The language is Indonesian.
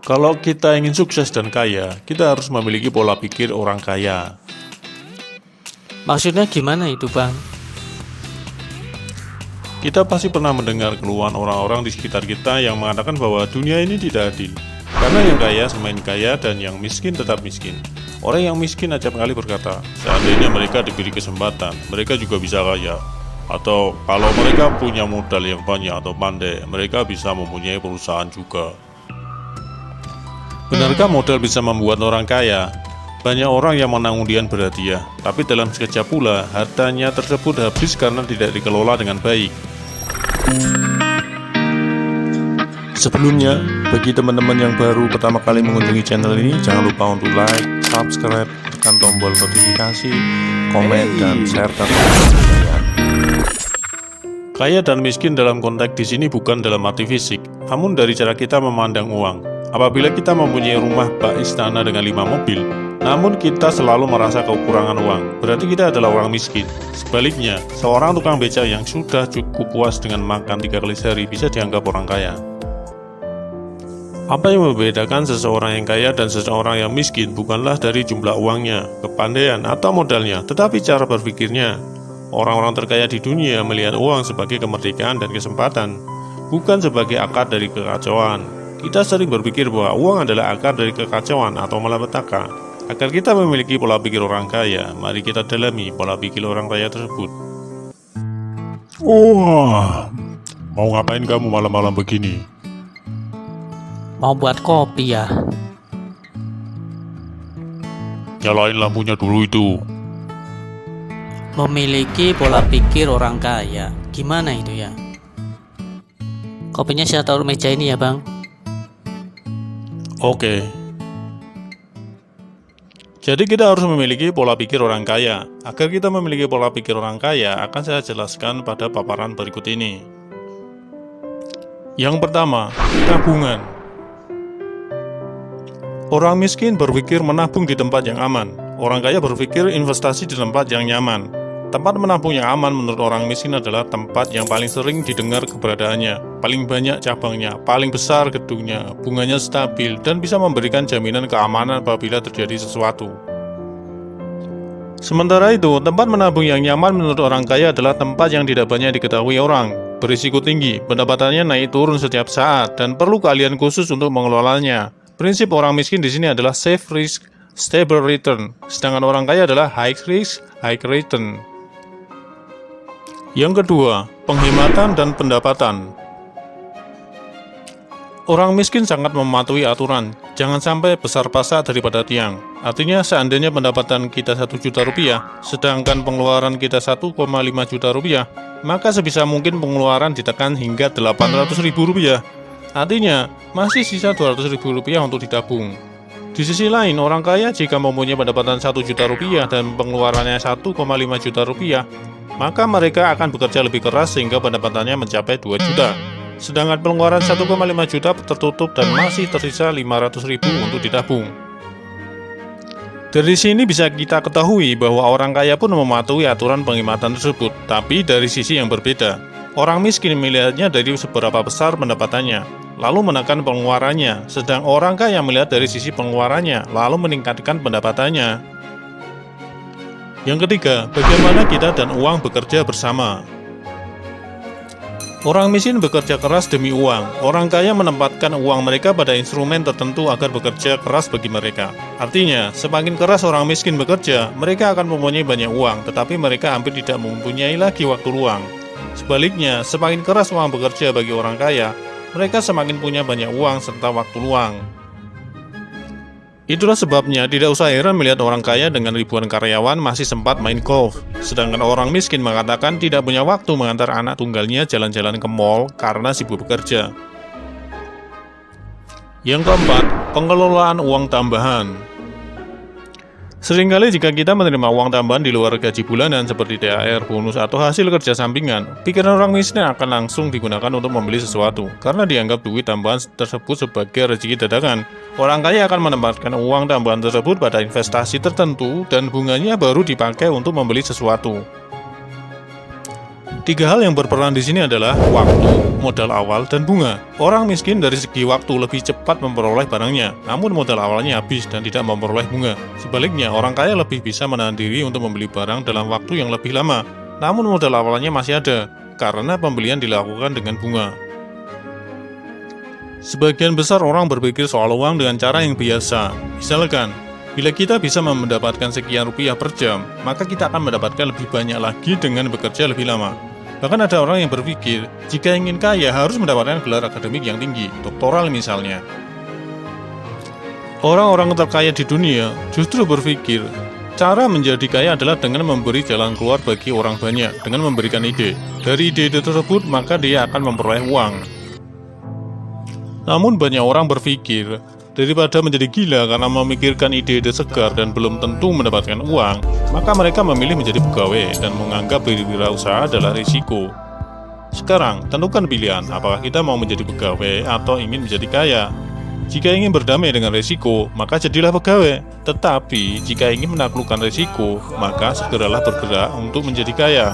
Kalau kita ingin sukses dan kaya, kita harus memiliki pola pikir orang kaya. Maksudnya gimana itu, Bang? Kita pasti pernah mendengar keluhan orang-orang di sekitar kita yang mengatakan bahwa dunia ini tidak adil. Karena yang kaya semakin kaya dan yang miskin tetap miskin. Orang yang miskin acap kali berkata, seandainya mereka diberi kesempatan, mereka juga bisa kaya. Atau kalau mereka punya modal yang banyak atau pandai, mereka bisa mempunyai perusahaan juga. Benarkah modal bisa membuat orang kaya? Banyak orang yang menang undian berhadiah, tapi dalam sekejap pula hartanya tersebut habis karena tidak dikelola dengan baik. Sebelumnya, bagi teman-teman yang baru pertama kali mengunjungi channel ini, jangan lupa untuk like, subscribe, tekan tombol notifikasi, komen, dan share ke teman-teman sekalian. Kaya dan miskin dalam konteks di sini bukan dalam arti fisik, namun dari cara kita memandang uang. Apabila kita mempunyai rumah bak istana dengan 5 mobil, namun kita selalu merasa kekurangan uang, berarti kita adalah orang miskin. Sebaliknya, seorang tukang beca yang sudah cukup puas dengan makan 3 kali sehari bisa dianggap orang kaya. Apa yang membedakan seseorang yang kaya dan seseorang yang miskin bukanlah dari jumlah uangnya, kepandaian, atau modalnya, tetapi cara berpikirnya. Orang-orang terkaya di dunia melihat uang sebagai kemerdekaan dan kesempatan, bukan sebagai akar dari kekacauan. Kita sering berpikir bahwa uang adalah akar dari kekacauan atau malapetaka. Agar kita memiliki pola pikir orang kaya, mari kita dalami pola pikir orang kaya tersebut. Wah, mau ngapain kamu malam-malam begini? Mau buat kopi ya? Nyalain lampunya dulu itu. Memiliki pola pikir orang kaya. Gimana itu ya? Kopinya saya taruh meja ini ya, Bang. Oke. Jadi kita harus memiliki pola pikir orang kaya. Agar kita memiliki pola pikir orang kaya, akan saya jelaskan pada paparan berikut ini. Yang pertama, tabungan. Orang miskin berpikir menabung di tempat yang aman. Orang kaya berpikir investasi di tempat yang nyaman. Tempat menabung yang aman menurut orang miskin adalah tempat yang paling sering didengar keberadaannya, paling banyak cabangnya, paling besar gedungnya, bunganya stabil, dan bisa memberikan jaminan keamanan apabila terjadi sesuatu. Sementara itu, tempat menabung yang nyaman menurut orang kaya adalah tempat yang tidak banyak diketahui orang, berisiko tinggi, pendapatannya naik turun setiap saat, dan perlu keahlian khusus untuk mengelolanya. Prinsip orang miskin di sini adalah safe risk, stable return, sedangkan orang kaya adalah high risk, high return. Yang kedua, penghematan dan pendapatan. Orang miskin sangat mematuhi aturan, jangan sampai besar pasak daripada tiang. Artinya seandainya pendapatan kita 1 juta rupiah, sedangkan pengeluaran kita 1,5 juta rupiah, maka sebisa mungkin pengeluaran ditekan hingga 800 ribu rupiah. Artinya, masih sisa 200 ribu rupiah untuk ditabung. Di sisi lain, orang kaya jika mempunyai pendapatan 1 juta rupiah dan pengeluarannya 1,5 juta rupiah, maka mereka akan bekerja lebih keras sehingga pendapatannya mencapai 2 juta. Sedangkan pengeluaran 1,5 juta tertutup dan masih tersisa 500 ribu untuk ditabung. Dari sini bisa kita ketahui bahwa orang kaya pun mematuhi aturan penghematan tersebut, tapi dari sisi yang berbeda. Orang miskin melihatnya dari seberapa besar pendapatannya, lalu menekan pengeluarannya, sedang orang kaya melihat dari sisi pengeluarannya, lalu meningkatkan pendapatannya. Yang ketiga, bagaimana kita dan uang bekerja bersama. Orang miskin bekerja keras demi uang. Orang kaya menempatkan uang mereka pada instrumen tertentu agar bekerja keras bagi mereka. Artinya, semakin keras orang miskin bekerja, mereka akan mempunyai banyak uang, tetapi mereka hampir tidak mempunyai lagi waktu luang. Sebaliknya, semakin keras uang bekerja bagi orang kaya, mereka semakin punya banyak uang serta waktu luang. Itulah sebabnya tidak usah heran melihat orang kaya dengan ribuan karyawan masih sempat main golf, sedangkan orang miskin mengatakan tidak punya waktu mengantar anak tunggalnya jalan-jalan ke mall karena sibuk bekerja. Yang keempat, pengelolaan uang tambahan. Seringkali jika kita menerima uang tambahan di luar gaji bulanan seperti THR, bonus, atau hasil kerja sampingan, pikiran orang miskin akan langsung digunakan untuk membeli sesuatu, karena dianggap duit tambahan tersebut sebagai rezeki dadakan. Orang kaya akan menempatkan uang tambahan tersebut pada investasi tertentu dan bunganya baru dipakai untuk membeli sesuatu. Tiga hal yang berperan di sini adalah waktu, modal awal, dan bunga. Orang miskin dari segi waktu lebih cepat memperoleh barangnya, namun modal awalnya habis dan tidak memperoleh bunga. Sebaliknya, orang kaya lebih bisa menahan diri untuk membeli barang dalam waktu yang lebih lama, namun modal awalnya masih ada, karena pembelian dilakukan dengan bunga. Sebagian besar orang berpikir soal uang dengan cara yang biasa. Misalkan, bila kita bisa mendapatkan sekian rupiah per jam, maka kita akan mendapatkan lebih banyak lagi dengan bekerja lebih lama. Bahkan ada orang yang berpikir, jika ingin kaya harus mendapatkan gelar akademik yang tinggi, doktoral misalnya. Orang-orang terkaya di dunia justru berpikir, cara menjadi kaya adalah dengan memberi jalan keluar bagi orang banyak, dengan memberikan ide. Dari ide-ide tersebut, maka dia akan memperoleh uang. Namun banyak orang berpikir, daripada menjadi gila karena memikirkan ide-ide segar dan belum tentu mendapatkan uang, maka mereka memilih menjadi pegawai dan menganggap berwirausaha adalah risiko. Sekarang, tentukan pilihan, apakah kita mau menjadi pegawai atau ingin menjadi kaya. Jika ingin berdamai dengan risiko, maka jadilah pegawai. Tetapi, jika ingin menaklukkan risiko, maka segeralah bergerak untuk menjadi kaya.